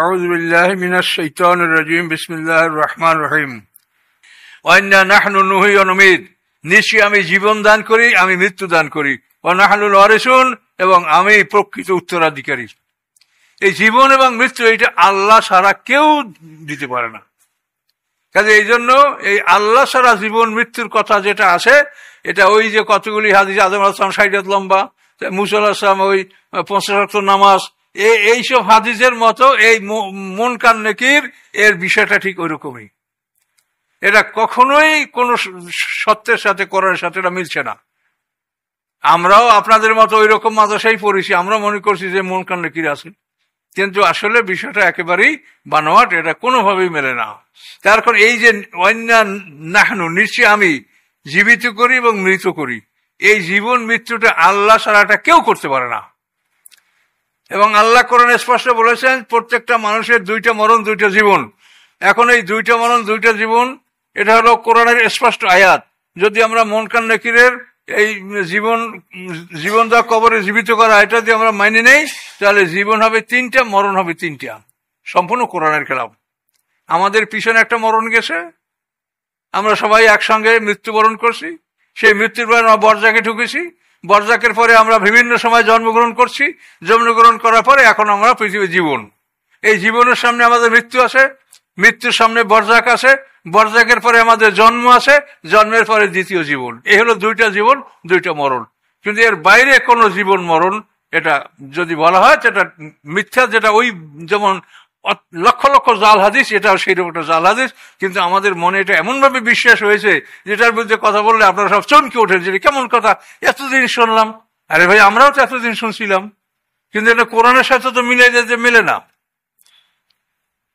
আউযু বিল্লাহি মিনাশ শাইতানির রাজিম। বিসমিল্লাহির রহমানির রহিম। ওয়া ইন্না নাহনু নুহয়ি ওয়া নুমীত, নিশ্চয়ই আমি জীবন দান করি, আমি মৃত্যু দান করি। ওয়া নাহনুল ওয়ারিসুন, এবং আমি প্রকৃত উত্তরাধিকারী। এই জীবন এবং মৃত্যু এটা আল্লাহ ছাড়া কেউ দিতে পারে না। কাজে এই জন্য এই আল্লাহ ছাড়া জীবন মৃত্যুর কথা যেটা আছে, এটা ওই যে কতগুলি হাদিস, আদম আলাইহিস সালাম 60 লম্বা, মুসা আলাইহিস সালাম ওই 50 ওয়াক্ত নামাজ, এইসব হাদিসের মতো এই মুনকার নেকির এর বিষয়টা ঠিক ওইরকমই। এটা কখনোই কোন সত্যের সাথে কোরআনের সাথে এটা মিলছে না। আমরাও আপনাদের মতো ওই রকম মাদ্রাসায় পড়েছি, আমরা মনে করছি যে মুনকার নেকির আছে, কিন্তু আসলে বিষয়টা একেবারেই বানোয়াট, এটা কোনোভাবেই মেলে না। তার কারণ এই যে ওয়াইন্না নাহনু, নিশ্চয়ই আমি জীবিত করি এবং মৃত করি, এই জীবন মৃত্যুটা আল্লাহ ছাড়াটা কেউ করতে পারে না। এবং আল্লাহ কোরআনে স্পষ্ট বলেছেন প্রত্যেকটা মানুষের দুইটা মরণ দুইটা জীবন। এখন এই দুইটা মরণ দুইটা জীবন, এটা হলো কোরআনের স্পষ্ট আয়াত। যদি আমরা মুনকার নেকিরের এই জীবন দেওয়া, কবরে জীবিত করা, এটা যদি আমরা মাইনে নেই, তাহলে জীবন হবে তিনটা, মরণ হবে তিনটা, সম্পূর্ণ কোরআনের খেলাফ। আমাদের পিছনে একটা মরণ গেছে, আমরা সবাই একসঙ্গে মৃত্যুবরণ করছি, সেই মৃত্যুর পরে আমরা বরজাকে ঢুকেছি, বরজাকের পরে আমরা বিভিন্ন সময় জন্মগ্রহণ করছি, জন্মগ্রহণ করার পরে এখন আমরা পৃথিবীর জীবন। এই জীবনের সামনে আমাদের মৃত্যু আছে, মৃত্যুর সামনে বরজাক আছে, বরজাকের পরে আমাদের জন্ম আছে, জন্মের পরে দ্বিতীয় জীবন। এই হলো দুইটা জীবন দুইটা মরণ। কিন্তু এর বাইরে কোনো জীবন মরণ এটা যদি বলা হয় সেটা মিথ্যা। যেটা ওই যেমন লক্ষ লক্ষ জাল হাদিস, এটাও সেই রকম একটা জাল হাদিস, কিন্তু আমাদের মনে এটা এমন ভাবে বিশ্বাস হয়েছে যেটার বিরুদ্ধে কথা বললে আপনারা সব চমকে ওঠেন যে কেমন কথা, এতদিন শুনলাম। আরে ভাই, আমরাও তো এতদিন শুনছিলাম, কিন্তু এটা কোরআনের সাথে তো মিলে যেতে মেলে না।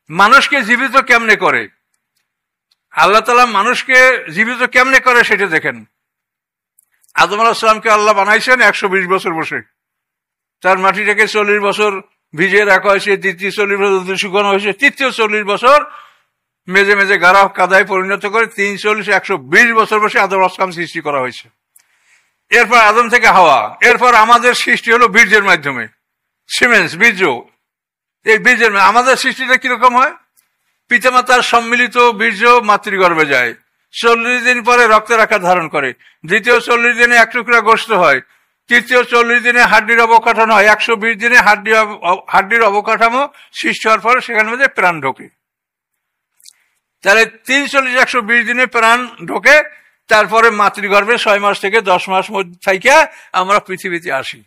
মানুষকে জীবিত কেমনে করে আল্লাহ তাআলা, মানুষকে জীবিত কেমনে করে সেটা দেখেন। আদম আলাইহিস সালামকে আল্লাহ বানাইছেন 120 বছর বসে, তার মাটিটাকে 40 বছর ভিজিয়ে রাখা হয়েছে, দ্বিতীয় 40 বছর শুকানো হয়েছে, তৃতীয় 40 বছর মেজে মেজে গাড়া কাদায় পরিণত করে 120 বছর বসে আদম আলাইহিস সালাম সৃষ্টি করা হয়েছে। এরপর আদম থেকে হাওয়া, এরপর আমাদের সৃষ্টি হলো বীর্যের মাধ্যমে, সিমেন্স বীর্য। এই বীর্যের আমাদের সৃষ্টিটা কিরকম হয়? পিতামাতার সম্মিলিত বীর্য মাতৃগর্ভে যায়, 40 দিন পরে রক্তের আকার ধারণ করে, দ্বিতীয় 40 দিনে এক টুকরা গোশত হয়, তৃতীয় 40 দিনে হাড্ডির অবকাঠামো হয়, 120 দিনে হাড্ডির অবকাঠামো সৃষ্টি হওয়ার পরে সেখানে মধ্যে প্রাণ ঢোকে। তাহলে 120 দিনে প্রাণ ঢোকে, তারপরে মাতৃগর্ভে 6 মাস থেকে 10 মাস মধ্যে থেকে আমরা পৃথিবীতে আসি।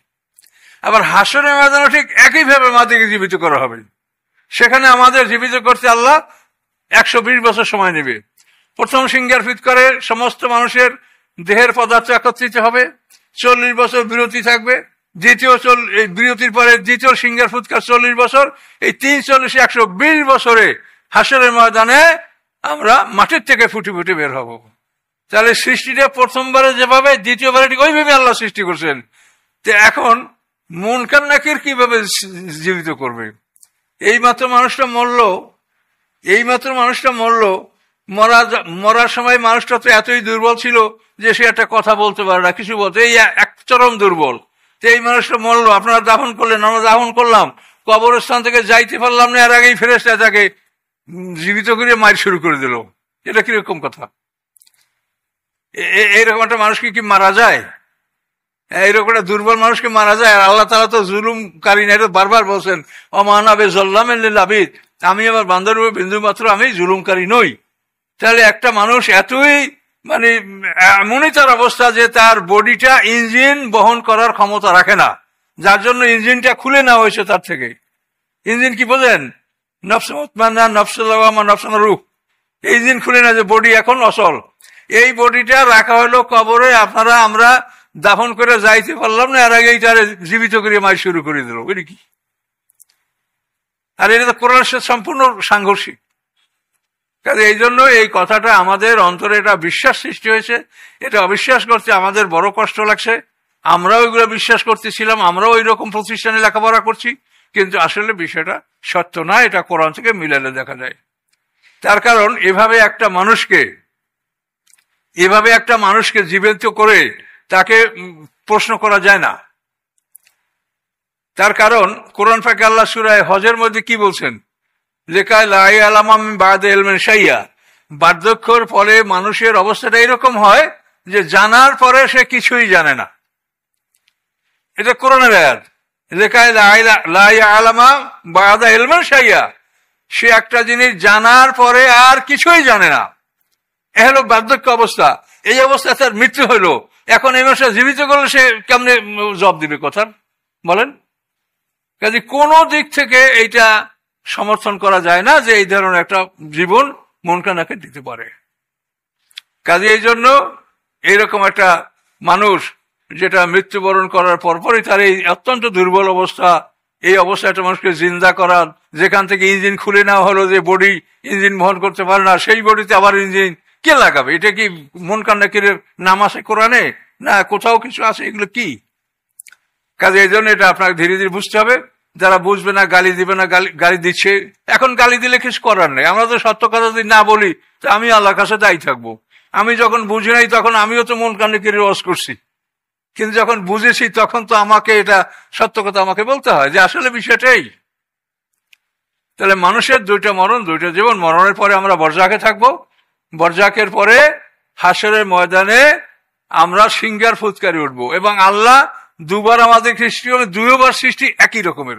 আবার হাসরের ময়দানে ঠিক একইভাবে আমাদেরকে জীবিত করা হবে। সেখানে আমাদের জীবিত করতে আল্লাহ 120 বছর সময় নেবে। প্রথম সিঙ্গার ফিট করে সমস্ত মানুষের দেহের পদার্থ একত্রিত হবে, 40 বছর বিরতি থাকবে, দ্বিতীয় বিরতির পরে দ্বিতীয় সিঙ্গার ফুৎকার 40 বছর, এই 340 120 বছরে হাসরের ময়দানে আমরা মাটির থেকে ফুটে ফুটে বের হব। তাহলে সৃষ্টিটা প্রথমবারে যেভাবে, দ্বিতীয়বারে ঠিক ওইভাবে আল্লাহ সৃষ্টি করছেন। তো এখন মুনকার নাকির কিভাবে জীবিত করবে? এইমাত্র মানুষটা মরল, মরার সময় মানুষটা তো এতই দুর্বল ছিল যে সে একটা কথা বলতে পারে না, কিছু বলতে, এই এক চরম দুর্বল। তো এই মানুষটা মরলো, আপনারা দাফন করলেন, আমরা দাফন করলাম, কবরস্থান থেকে যাইতে পারলাম না, এর আগেই ফেরেশতা তাকে জীবিত করে মার শুরু করে দিল। এটা কিরকম কথা? এইরকম একটা মানুষকে কি মারা যায়? এইরকম একটা দুর্বল মানুষকে মারা যায়? আর আল্লাহ তাআলা তো জুলুমকারী না, এটা বারবার বলছেন, ওমা আনা বিযাল্লামিন লিল আবিদ, আমি আমার বান্দার উপর বিন্দু মাত্র আমি জুলুমকারী নই। তাহলে একটা মানুষ এতই এমনই তার অবস্থা যে তার বডিটা ইঞ্জিন বহন করার ক্ষমতা রাখে না, যার জন্য ইঞ্জিনটা খুলে নেওয়া হয়েছে তার থেকে। ইঞ্জিন কি বোঝেন? নফসে মুতমাইন্না, নফসে লাওয়ামা, নফসে রূহ। এই ইঞ্জিন খুলে না, যে বডি এখন অচল, এই বডিটা রাখা হলো কবরে। আমরা দাফন করে যাইতে পারলাম না, এর আগেই তার জীবিত করে মার শুরু করে দিল। এটা কি? আর এটা তো কোরআনের সাথে সম্পূর্ণ সাংঘর্ষিক। কাজে এই জন্য এই কথাটা আমাদের অন্তরে এটা বিশ্বাস সৃষ্টি হয়েছে, এটা অবিশ্বাস করতে আমাদের বড় কষ্ট লাগছে। আমরাও এগুলো বিশ্বাস করতেছিলাম, আমরাও ওই রকম প্রতিষ্ঠানে লেখাপড়া করছি, কিন্তু আসলে বিষয়টা সত্য না, এটা কোরআন থেকে মিলালে দেখা যায়। তার কারণ এভাবে একটা মানুষকে জীবিত করে তাকে প্রশ্ন করা যায় না। তার কারণ কোরআন পাকে আল্লাহ সূরা হজের মধ্যে কি বলছেন? লেখায় লা ইয়ালামু মিন বা'দি ইলমিন শাইআ, বার্ধক্যের ফলে মানুষের অবস্থাটা এরকম হয় যে জানার পরে সে কিছুই জানে না। এটা কোরআনের আয়াত, লেখায় লা ইয়ালামু বা'দা ইলমিন শাইআ, সে একটা জিনিস জানার পরে আর কিছুই জানে না। এ হলো বার্ধক্য অবস্থা। এই অবস্থায় তার মৃত্যু হলো। এখন এই মানুষটা জীবিত করলে সে কেমনে জবাব দিবে কথা বলেন? কাজে কোনো দিক থেকে এইটা সমর্থন করা যায় না যে এই ধরনের একটা জীবন মন কানাকে দিতে পারে। কাজে এই জন্য এইরকম একটা মানুষ যেটা মৃত্যুবরণ করার পরপরই তার এই অত্যন্ত দুর্বল অবস্থা, এই অবস্থায় একটা মানুষকে জিন্দা করা, যেখান থেকে ইঞ্জিন খুলে নেওয়া হলো, যে বডি ইঞ্জিন বহন করতে পারে না, সেই বডিতে আবার ইঞ্জিন কে লাগাবে? এটা কি মন কান্নাকিরের নাম আছে কোরআনে? না, কোথাও কিছু আছে? এগুলো কি? কাজে এই জন্য এটা আপনাকে ধীরে ধীরে বুঝতে হবে। যারা বুঝবে না, গালি দিবে না, গালি দিচ্ছে। এখন গালি দিলে কিছু করার নেই। আমরা তো সত্য কথা যদি না বলি তো আমি আল্লাহর কাছে দায়ী থাকবো। আমি যখন বুঝি নাই তখন আমিও তো মন কান্নাকিরের ওয়াজ করছি, কিন্তু যখন বুঝেছি তখন তো আমাকে এটা সত্য কথা আমাকে বলতে হয় যে আসলে বিষয়টাই। তাহলে মানুষের দুইটা মরণ, দুইটা জীবন। মরণের পরে আমরা বরজাকে থাকবো, বরজাকের পরে হাসরের ময়দানে আমরা সিংহার ফুৎকারি উঠবো। এবং আল্লাহ দুবার আমাদের সৃষ্টি হলে দুইবার সৃষ্টি একই রকমের।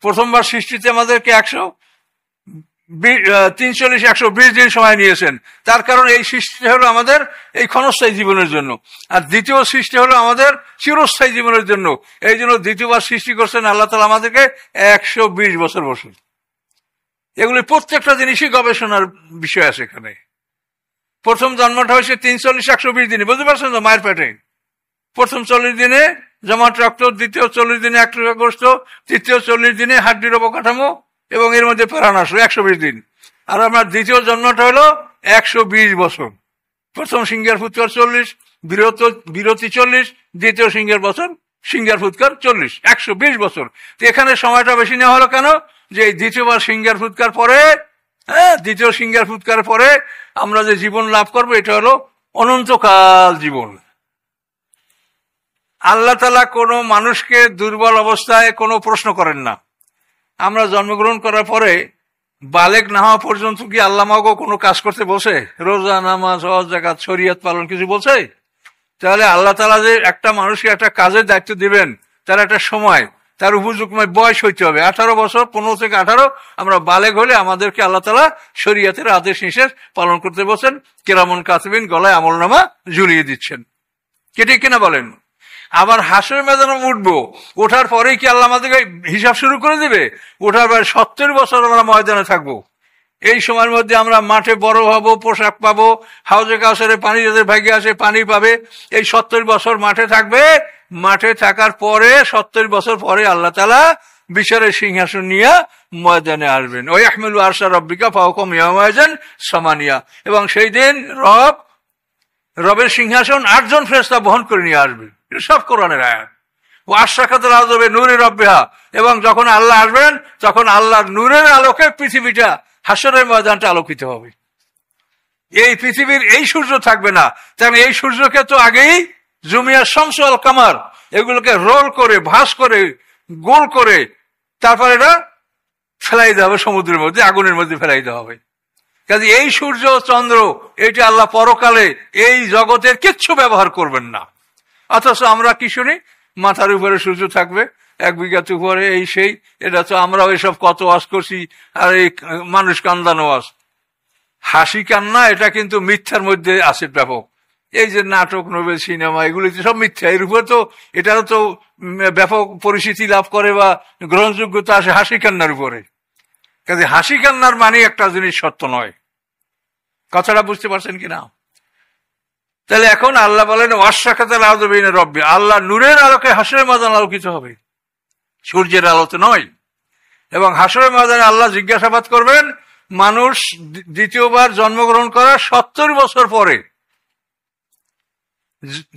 প্রথমবার সৃষ্টিতে আমাদেরকে 120 দিন সময় নিয়েছেন। তার কারণ এই সৃষ্টিটা হলো আমাদের এই ক্ষণস্থায়ী জীবনের জন্য, আর দ্বিতীয় সৃষ্টি হলো আমাদের চিরস্থায়ী জীবনের জন্য। এই জন্য দ্বিতীয়বার সৃষ্টি করছেন আল্লাহ তাআলা আমাদেরকে 120 বছর বছর। এগুলি প্রত্যেকটা জিনিসই গবেষণার বিষয় আছে এখানে। প্রথম জন্মটা হয়েছে 340-120 দিনে, বুঝতে পারছেন তো? মায়ের পেটে প্রথম 40 দিনে জমাট রক্ত, দ্বিতীয় 40 দিনে গোস্ত, তৃতীয় 40 দিনে হাড্ডির অবকাঠামো, এবং এর মধ্যে প্রাণ আসলো 120 দিন। আর আমার দ্বিতীয় জন্মটা হলো 120 বছর। প্রথম সিংহার ফুৎকার 40, বিরতি 40, দ্বিতীয় সিংহার বছর সিংহার ফুৎকার 40, 120 বছর। তো এখানে সময়টা বেশি নেওয়া হলো কেন? যে এই দ্বিতীয়বার সিংহার ফুৎকার পরে, দ্বিতীয় সিংহার ফুৎকার পরে আমরা যে জীবন লাভ করবো এটা হলো অনন্তকাল জীবন। আল্লাহ তাআলা কোনো মানুষকে দুর্বল অবস্থায় কোনো প্রশ্ন করেন না। আমরা জন্মগ্রহণ করার পরে বালেগ না হওয়া পর্যন্ত কি আল্লাহ আমাকে কোনো কাজ করতে বলছে? রোজা, নামাজ, হজ, যাকাত, শরিয়ত পালন কিছু বলছে? তাহলে আল্লাহ তাআলা যে একটা মানুষকে একটা কাজের দায়িত্ব দিবেন, তার একটা সময়, তার উপযুক্ত বয়স হইতে হবে। 18 বছর, 15 থেকে 18 আমরা বালেগ হলে আমাদেরকে আল্লাহ তাআলা শরিয়তের আদেশ নিষেধ পালন করতে বলছেন। কিরামান কাতিবিন গলায় আমলনামা ঝুলিয়ে দিচ্ছেন। ঠিক কিনা বলেন? আবার হাসরের ময়দানে উঠবো, ওঠার পরেই কি আল্লাহ আমাদেরকে হিসাব শুরু করে দিবে? ওঠার পরে 70 বছর আমরা ময়দানে থাকবো। এই সময়ের মধ্যে আমরা মাঠে বড় হব, পোশাক পাবো, হাউজে কাউসারে পানি যাদের ভাগ্যে আসে পানি পাবে। এই 70 বছর মাঠে থাকবে। মাঠে থাকার পরে 70 বছর পরে আল্লাহ তাআলা বিচারের সিংহাসন নিয়ে ময়দানে আসবেন। ওই আহমিলু আরশা রব্বিকা ফাওকাহুম ইয়াওমাইযান সামানিয়া, এবং সেই দিন রবের সিংহাসন 8 জন ফেরেশতা বহন করে নিয়ে আসবে। সব কোরআনের আয়াত। ও আশরাকাতুল আরদু বিনূরি রাব্বিহা, এবং যখন আল্লাহ আসবেন তখন আল্লাহর নূরের আলোকে পৃথিবীটা, হাসরের ময়দানটা আলোকিত হবে। এই পৃথিবীর এই সূর্য থাকবে না। কারণ এই সূর্যকে তো আগেই জুমিয়া শামসু ওয়াল কামার, এগুলোকে রোল করে, ভাঁজ করে, গোল করে তারপর এটা ফেলাই দেওয়া হবে সমুদ্রের মধ্যে, আগুনের মধ্যে ফেলাই দেওয়া হবে। কাজে এই সূর্য চন্দ্র এটা আল্লাহ পরকালে এই জগতের কিচ্ছু ব্যবহার করবেন না। অথচ আমরা কি শুনি? মাথার উপরে সূর্য থাকবে, 1 বিঘাতে উপরে, এই সেই। এটা তো আমরা ওইসব কত ওয়াজ করছি, আর এই মানুষ কান্দানো ওয়াজ, হাসি কান্না, এটা কিন্তু মিথ্যার মধ্যে আছে ব্যাপক। এই যে নাটক, নোবেল, সিনেমা, এগুলি সব মিথ্যা। এর উপরে তো এটারও তো ব্যাপক পরিচিতি লাভ করে বা গ্রহণযোগ্যতা আসে হাসি কান্নার উপরে। কাজে হাসি কান্নার মানে একটা জিনিস সত্য নয়। কথাটা বুঝতে পারছেন কিনা? তাহলে এখন আল্লাহ বলেন ওয়াশরাকাতুল আরদু বিনূরি রাব্বি, আল্লাহ নূরের আলোকে হাসরের ময়দান আলোকিত হবে, সূর্যের আলোতে নয়। এবং হাসরের ময়দানে আল্লাহ জিজ্ঞাসাবাদ করবেন মানুষ দ্বিতীয়বার জন্মগ্রহণ করার 70 বছর পরে,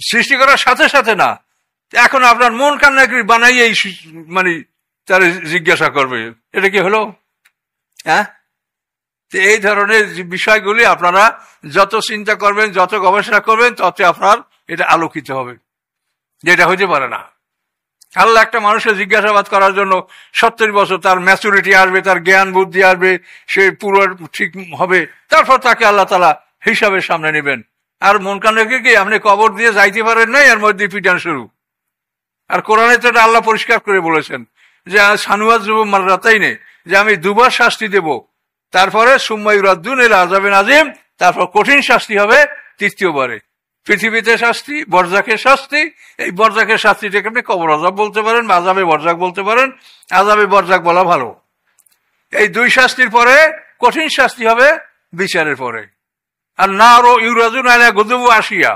সৃষ্টি করার সাথে সাথে না। এখন আপনার মন কান্নাকরি বানাইয়েই মানে তার জিজ্ঞাসা করবে এটা কি হলো? হ্যাঁ, এই ধরনের বিষয়গুলি আপনারা যত চিন্তা করবেন, যত গবেষণা করবেন, তত আপনার এটা আলোকিত হবে, যেটা হইতে পারে না। আল্লাহ একটা মানুষের জিজ্ঞাসাবাদ করার জন্য 70 বছর তার ম্যাচুরিটি আসবে, তার জ্ঞান বুদ্ধি আসবে, সে পুরো ঠিক হবে, তারপর তাকে আল্লাহ তাআলা হিসাবের সামনে নেবেন। আর মন কান রেখে কি আপনি কবর দিয়ে যাইতে পারেন নাই, এর মধ্যে পিটান শুরু। আর কোরআনে তো এটা আল্লাহ পরিষ্কার করে বলেছেন যে সানুয়াজ মাররাতাইনে, যে আমি দুবার শাস্তি দেব, তারপরে সুম্মা ইউরাদ্দুন ইলা আযাবিন আযীম, তারপর কঠিন শাস্তি হবে তৃতীয়বারে। পৃথিবীতে শাস্তি, বরজাকের শাস্তি, এই বরজাকের শাস্তিটাকে আপনি কবর আযাব বলতে পারেন, আযাবে বরজাক বলতে পারেন, আযাবে বরজাক বলা ভালো। এই দুই শাস্তির পরে কঠিন শাস্তি হবে বিচারের পরে। আর নারু ইউরাদুন আলা গুদুবু আশিয়া,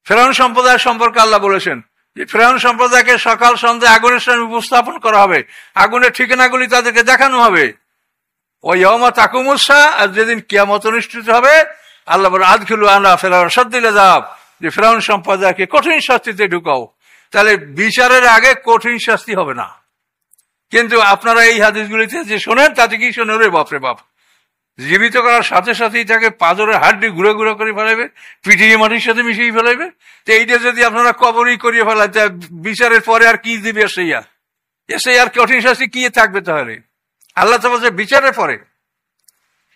ফিরআউন সম্প্রদায় সম্পর্কে আল্লাহ বলেছেন যে ফিরআউন সম্প্রদায়কে সকাল সন্ধ্যা আগুনের সামনে উপস্থাপন করা হবে, আগুনের ঠিকানাগুলি তাদেরকে দেখানো হবে। ওই ইয়াউমা তাকুমুস সাআ, আর যেদিন কিয়ামত অনুষ্ঠিত হবে, আল্লাহ বলেন আদখিলু আলা ফিরআউন শাদ্দিল আযাব, যে ফিরআউন সম্প্রদায়কে কঠিন শাস্তিতে ঢুকাও। তাহলে বিচারের আগে কঠিন শাস্তি হবে না। কিন্তু আপনারা এই হাদিসগুলিতে যে শোনেন, তাতে কি শোনেন, রে বাপরে বাপ, জীবিত করার সাথে সাথেই তাকে পাথরের হাড্ডি ঘুরে ঘুরে করে ফেলাইবে, পিটিয়ে মাটির সাথে মিশিয়ে ফেলাইবে। তো এইটা যদি আপনারা কবরই করিয়ে ফেলায়, বিচারের পরে আর কি দিবে এসে আর কঠিন শাস্তি কি থাকবে? তাহলে আল্লাহ তো বলছে বিচারের পরে।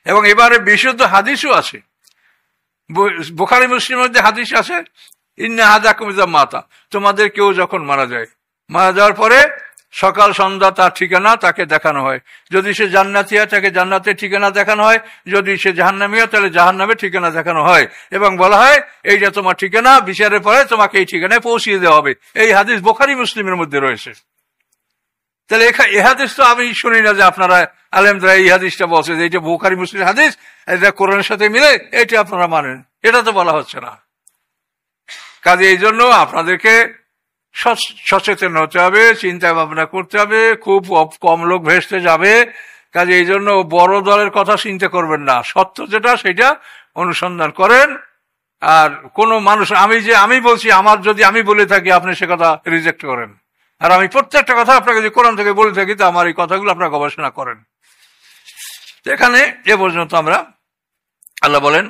এবং এবারে বিশুদ্ধ হাদিসও আছে, বুখারী মুসলিমের মধ্যে হাদিস আছে, ইন্না আহাদাকুম ইযা মাতা, তোমাদের কেউ যখন মারা যায়, মারা যাওয়ার পরে সকাল সন্ধ্যা তার ঠিকানা তাকে দেখানো হয়। যদি সে জান্নাতি হয়, তাকে জান্নাতের ঠিকানা দেখানো হয়, যদি সে জাহান্নামী হয়, তাহলে জাহান্নামের ঠিকানা দেখানো হয়, এবং বলা হয় এইটা তোমার ঠিকানা, বিচারের পরে তোমাকে এই ঠিকানায় পৌঁছিয়ে দেওয়া হবে। এই হাদিস বুখারী মুসলিমের মধ্যে রয়েছে। তাহলে এই হাদিস তো আমি শুনি না যে আপনারা আলেমরা এই হাদিসটা বলছে যে এটা বুখারী মুসলিম হাদিস, এটা কোরআনের সাথে মিলে, এটা আপনারা মানেন, এটা তো বলা হচ্ছে না। কাজে এই জন্য আপনাদেরকে সচেতন হতে হবে, চিন্তা ভাবনা করতে হবে। খুব কম লোক ভেস্তে যাবে, কাজে এই জন্য বড় দলের কথা চিন্তা করবেন না, সত্য যেটা সেটা অনুসন্ধান করেন। আর কোন মানুষ আমি বলছি, আমার যদি আমি বলে থাকি, আপনি সে কথা রিজেক্ট করেন। আর আমি প্রত্যেকটা কথা আপনাকে যদি কোরআন থেকে বলে থাকি, তো আমার এই কথাগুলো আপনারা গবেষণা করেন। এখানে এ পর্যন্ত আমরা, আল্লাহ বলেন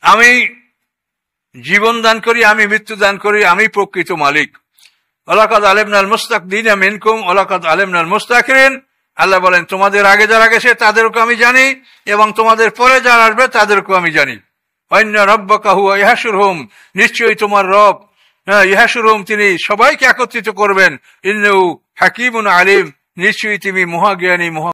আমি জীবন দান করি, আমি মৃত্যু দান করি, আমি প্রকৃত মালিক। ওয়ালাকাদ আলিমনাল মুস্তাকদিনা মিনকুম ওয়ালাকাদ আলিমনাল মুস্তাখিরিন, আল্লাহ বলেন তোমাদের আগে যারা গেছে তাদেরকে আমি জানি, এবং তোমাদের পরে যারা আসবে তাদেরকেও আমি জানি। ওয়াইন্না রাব্বাকা হুয়া ইয়াহশুরহুম, নিশ্চয়ই তোমার রব ইয়াহশুরহুম, তিনি সবাইকে একত্রিত করবেন। ইন্নাহু হাকীমুন আলিম, নিশ্চয়ই তিনি মহাজ্ঞানী